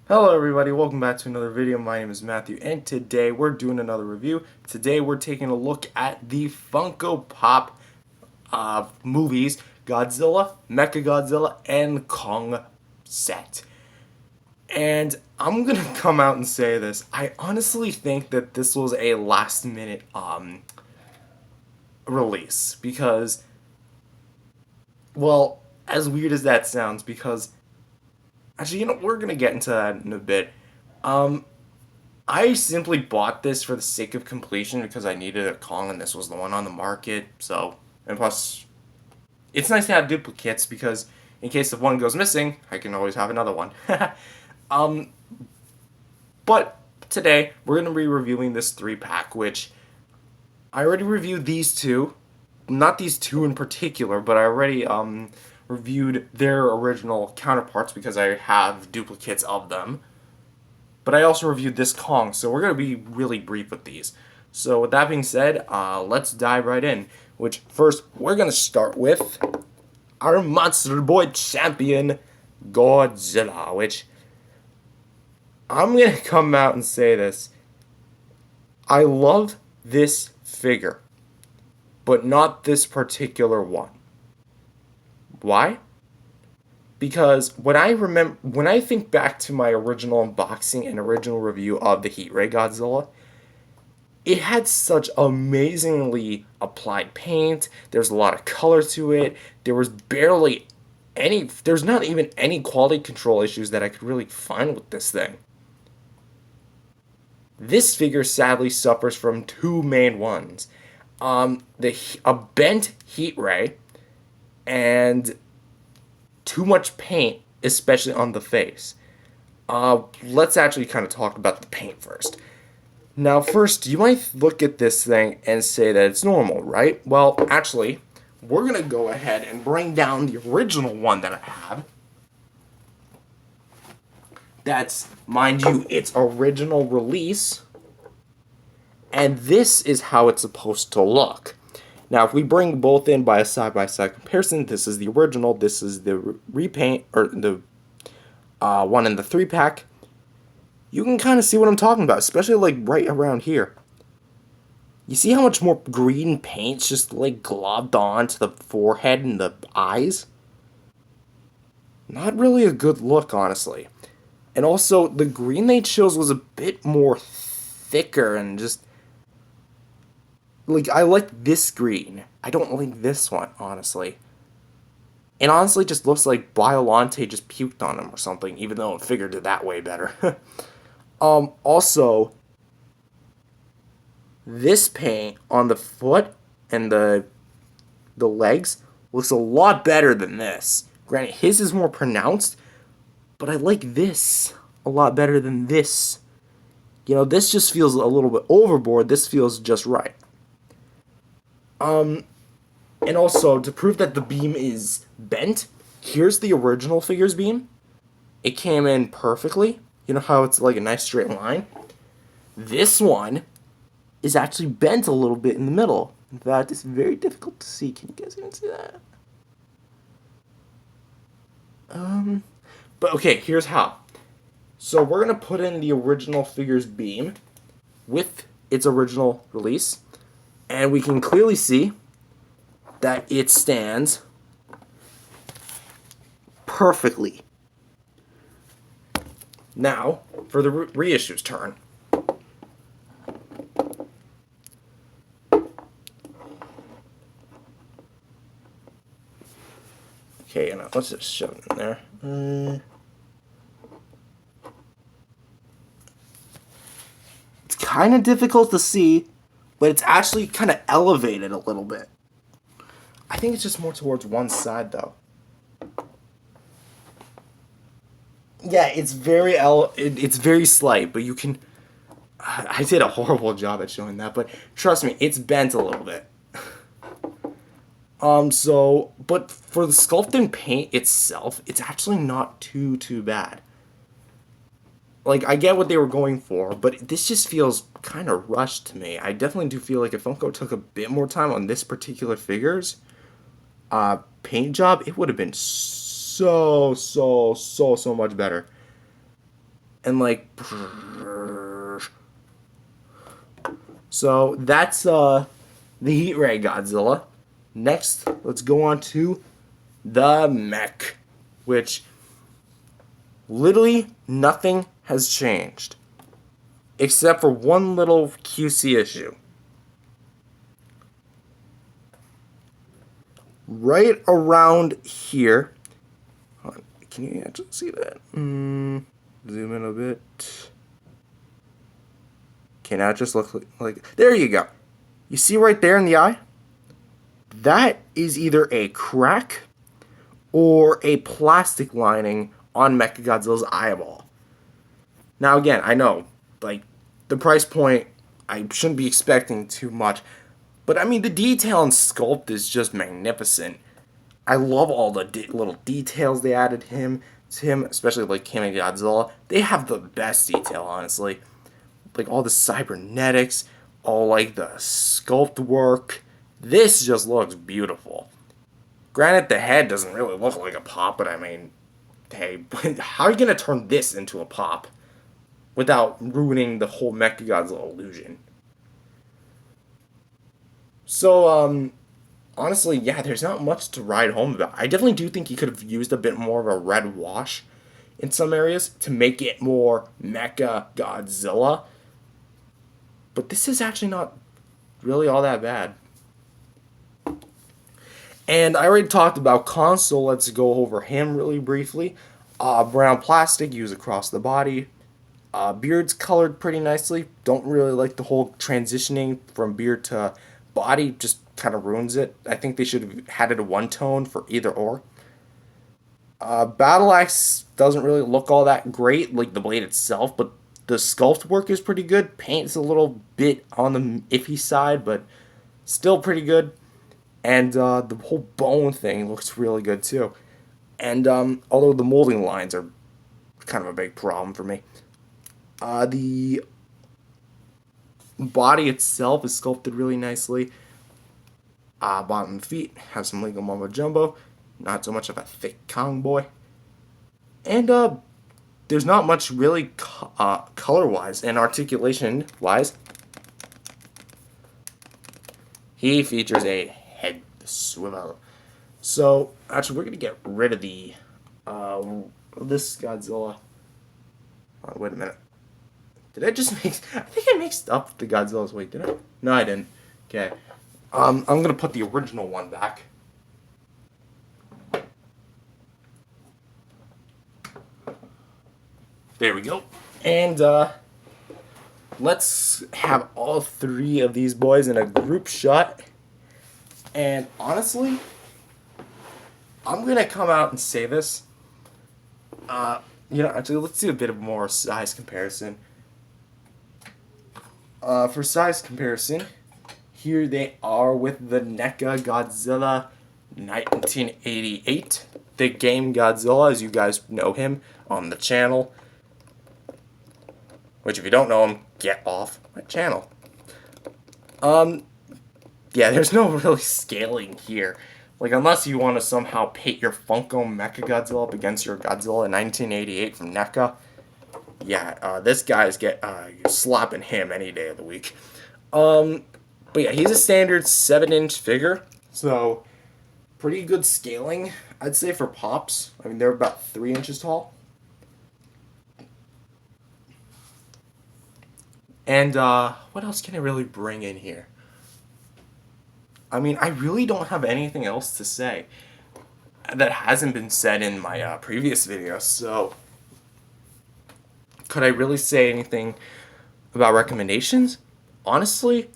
Hello everybody, welcome back to another video. My name is Matthew and today we're doing another review. Today we're taking a look at the Funko Pop movies, Godzilla, MechaGodzilla, and Kong set. And I'm gonna come out and say this. I honestly think that this was a last minute release because, well, as weird as that sounds, because actually, we're gonna get into that in a bit. I simply bought this for the sake of completion because I needed a Kong and this was the one on the market. So, and plus, it's nice to have duplicates because in case if one goes missing, I can always have another one. um, but today we're gonna be reviewing this 3-pack, which I already reviewed these two, not these two in particular, but I already reviewed their original counterparts because I have duplicates of them. But I also reviewed this Kong, so we're going to be really brief with these. So with that being said, let's dive right in. Which, first, we're going to start with our Monster Boy champion, Godzilla. Which, I'm going to come out and say this. I love this figure, but not this particular one. Why? Because when I think back to my original unboxing and original review of the Heat Ray Godzilla, it had such amazingly applied paint. There's a lot of color to it. There's not even any quality control issues that I could really find with this thing. This figure sadly suffers from two main ones. A bent Heat Ray and too much paint, especially on the face. Let's actually kind of talk about the paint first. Now, first, you might look at this thing and say that it's normal, right? Well, actually, we're going to go ahead and bring down the original one that I have. That's, mind you, its original release. And this is how it's supposed to look. Now, if we bring both in by a side-by-side comparison, this is the original, this is the repaint, or the one in the 3-pack, you can kind of see what I'm talking about, especially like right around here. You see how much more green paint's just like globbed on to the forehead and the eyes? Not really a good look, honestly. And also, the green they chose was a bit more thicker and just... Like, I like this green. I don't like this one, honestly. It honestly just looks like Biolante just puked on him or something, even though it figured it that way better. Also, this paint on the foot and the legs looks a lot better than this. Granted, his is more pronounced, but I like this a lot better than this. You know, this just feels a little bit overboard. This feels just right. And also, to prove that the beam is bent, here's the original figure's beam. It came in perfectly. You know how it's like a nice straight line? This one is actually bent a little bit in the middle. In fact, it's very difficult to see. Can you guys even see that? But okay, here's how. So we're going to put in the original figure's beam with its original release. And we can clearly see that it stands perfectly. Now, for the reissue's turn. Okay, now let's just shove it in there. It's kind of difficult to see, but it's actually kind of elevated a little bit. I think it's just more towards one side, though. Yeah, it's very slight, but you can... I did a horrible job at showing that, but trust me, it's bent a little bit. But for the sculpt and paint itself, it's actually not too bad. Like, I get what they were going for, but this just feels kind of rushed to me. I definitely do feel like if Funko took a bit more time on this particular figure's paint job, it would have been so much better. and like. So that's the Heat Ray Godzilla. Next, let's go on to the mech, which literally nothing has changed except for one little QC issue. Right around here. Can you actually see that? Zoom in a bit. Okay, now it just looks like... There you go. You see right there in the eye? That is either a crack or a plastic lining on MechaGodzilla's eyeball. Now again, I know, like, the price point, I shouldn't be expecting too much. But I mean, the detail and sculpt is just magnificent. I love all the little details they added to him, especially like him and Godzilla. They have the best detail, honestly. Like all the cybernetics, all like the sculpt work. This just looks beautiful. Granted, the head doesn't really look like a pop, but I mean, hey, how are you gonna turn this into a pop without ruining the whole MechaGodzilla illusion? So, honestly, yeah, there's not much to write home about. I definitely do think he could have used a bit more of a red wash in some areas to make it more MechaGodzilla. But this is actually not really all that bad. And I already talked about Kong, so let's go over him really briefly. Brown plastic used across the body. Beard's colored pretty nicely. Don't really like the whole transitioning from beard to body, just kind of ruins it. I think they should have had it a one tone for either or. Battle Axe doesn't really look all that great, like the blade itself, but the sculpt work is pretty good. Paint's a little bit on the iffy side, but still pretty good. And the whole bone thing looks really good too. And although the molding lines are kind of a big problem for me, the body itself is sculpted really nicely. Bottom and feet have some Lego Mumbo Jumbo. Not so much of a thick Kong boy. And there's not much really color-wise and articulation-wise. He features a head swivel. So, actually, we're going to get rid of the this Godzilla. Oh, wait a minute. Did I just mix... I think I mixed up the Godzillas. Wait, did I? No, I didn't. Okay. I'm going to put the original one back. There we go. And let's have all three of these boys in a group shot. And honestly, I'm going to come out and say this. Actually, let's do a bit of more size comparison. For size comparison, here they are with the NECA Godzilla 1988. The game Godzilla, as you guys know him on the channel. Which, if you don't know him, get off my channel. Yeah, there's no really scaling here. Like, unless you want to somehow pit your Funko MechaGodzilla up against your Godzilla 1988 from NECA. Yeah, this guy's you're slapping him any day of the week. But yeah, he's a standard 7-inch figure. So, pretty good scaling, I'd say, for pops. I mean, they're about 3 inches tall. And, what else can I really bring in here? I mean, I really don't have anything else to say that hasn't been said in my previous videos, so could I really say anything about recommendations? Honestly,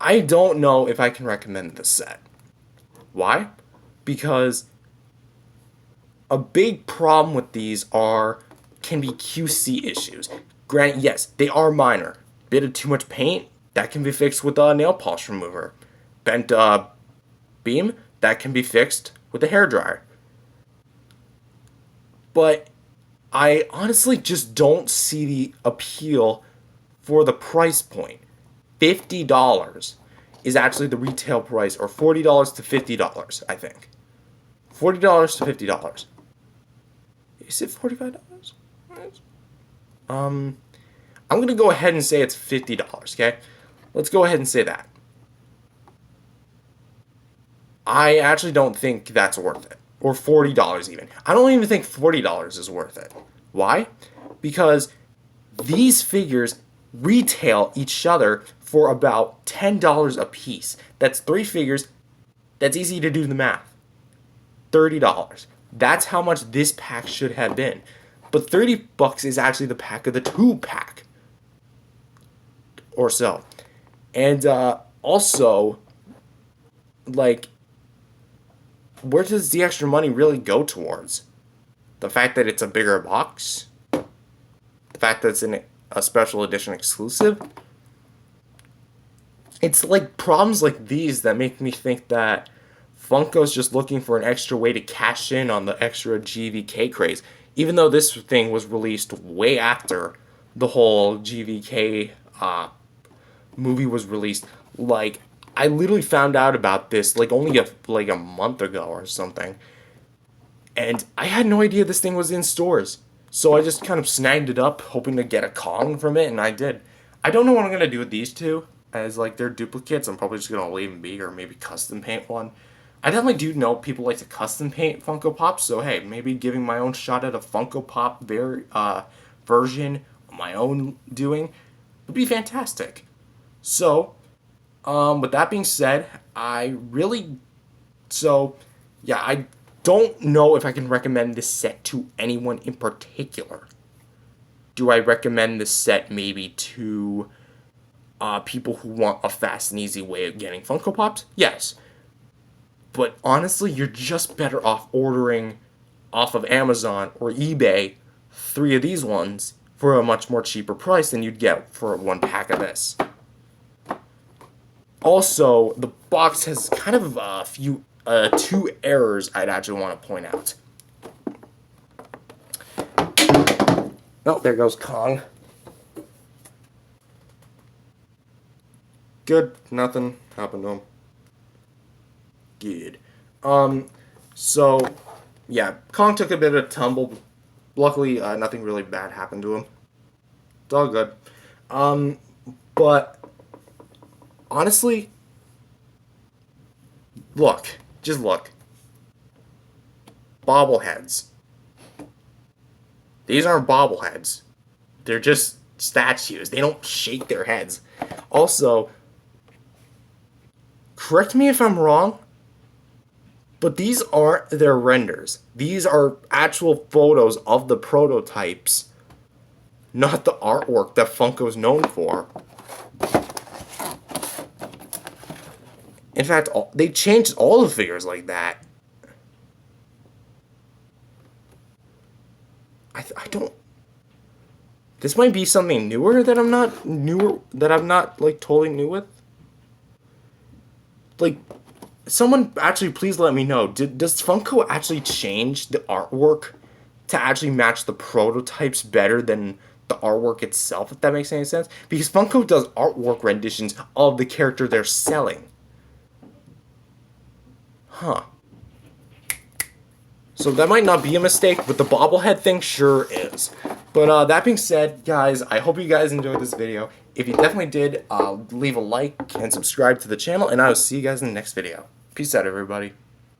I don't know if I can recommend this set. Why? Because a big problem with these can be QC issues. Granted, yes, they are minor. Bit of too much paint, that can be fixed with a nail polish remover. Bent beam, that can be fixed with a hairdryer. But I honestly just don't see the appeal for the price point. $50 is actually the retail price, or $40 to $50, I think. $40 to $50. Is it $45? I'm gonna go ahead and say it's $50, okay? Let's go ahead and say that. I actually don't think that's worth it. Or $40 even. I don't even think $40 is worth it. Why? Because these figures retail each other for about $10 a piece. That's 3 figures. That's easy to do the math. $30. That's how much this pack should have been. But $30 is actually the pack of the 2-pack. Or so. And also, like, where does the extra money really go towards? The fact that it's a bigger box? The fact that it's a special edition exclusive? It's like problems like these that make me think that Funko's just looking for an extra way to cash in on the extra GVK craze. Even though this thing was released way after the whole GVK movie was released. Like, I literally found out about this like only a month ago or something. And I had no idea this thing was in stores. So I just kind of snagged it up, hoping to get a Kong from it, and I did. I don't know what I'm going to do with these two, as like they're duplicates. I'm probably just going to leave them be, or maybe custom paint one. I definitely do know people like to custom paint Funko Pops, so hey, maybe giving my own shot at a Funko Pop version of my own doing would be fantastic. So, with that being said, I don't know if I can recommend this set to anyone in particular. Do I recommend this set maybe to people who want a fast and easy way of getting Funko Pops? Yes. But honestly, you're just better off ordering off of Amazon or eBay 3 of these ones for a much more cheaper price than you'd get for 1 pack of this. Also, the box has kind of a few 2 errors I'd actually want to point out. Oh, there goes Kong. Good, nothing happened to him. Good. So, yeah, Kong took a bit of a tumble. Luckily, nothing really bad happened to him. It's all good. But honestly, just look. Bobbleheads. These aren't bobbleheads. They're just statues. They don't shake their heads. Also, correct me if I'm wrong, but these aren't their renders. These are actual photos of the prototypes, not the artwork that Funko's known for. In fact, they changed all the figures like that. I don't. This might be something newer that I'm not like totally new with. Like, someone actually please let me know. Does Funko actually change the artwork to actually match the prototypes better than the artwork itself? If that makes any sense, because Funko does artwork renditions of the character they're selling. Huh. So that might not be a mistake, but the bobblehead thing sure is. But that being said, guys, I hope you guys enjoyed this video. If you definitely did, leave a like and subscribe to the channel, and I will see you guys in the next video. Peace out, everybody.